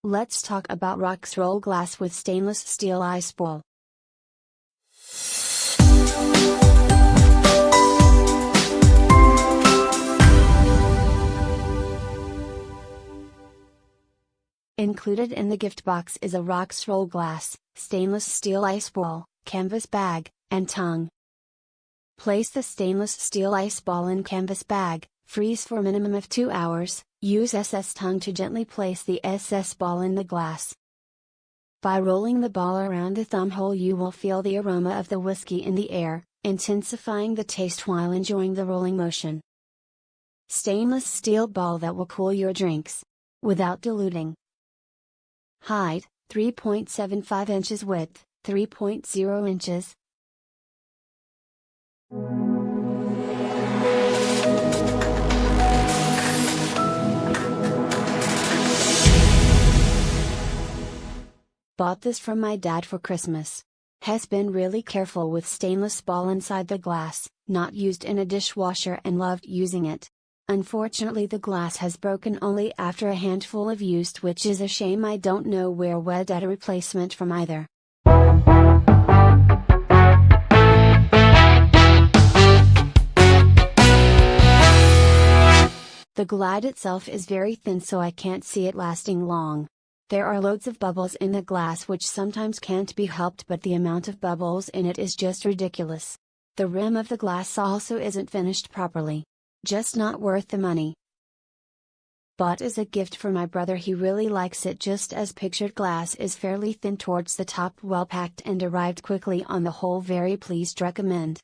Let's talk about ROX roll glass with stainless steel ice bowl. Included in the gift box is a ROX roll glass, stainless steel ice bowl, canvas bag, and tongue. Place the stainless steel ice ball in canvas bag, freeze for a minimum of 2 hours, use SS tongue to gently place the SS ball in the glass. By rolling the ball around the thumb hole you will feel the aroma of the whiskey in the air, intensifying the taste while enjoying the rolling motion. Stainless steel ball that will cool your drinks without diluting. Height, 3.75 inches. Width, 3.0 inches. Bought this from my dad for Christmas. Has been really careful with stainless ball inside the glass, not used in a dishwasher and loved using it. Unfortunately the glass has broken only after a handful of use, which is a shame. I don't know where we'd get a replacement from either. The glide itself is very thin, so I can't see it lasting long. There are loads of bubbles in the glass which sometimes can't be helped, but the amount of bubbles in it is just ridiculous. The rim of the glass also isn't finished properly. Just not worth the money. Bought as a gift for my brother, he really likes it just as pictured. Glass is fairly thin towards the top, well packed, and arrived quickly. On the whole, very pleased, recommend.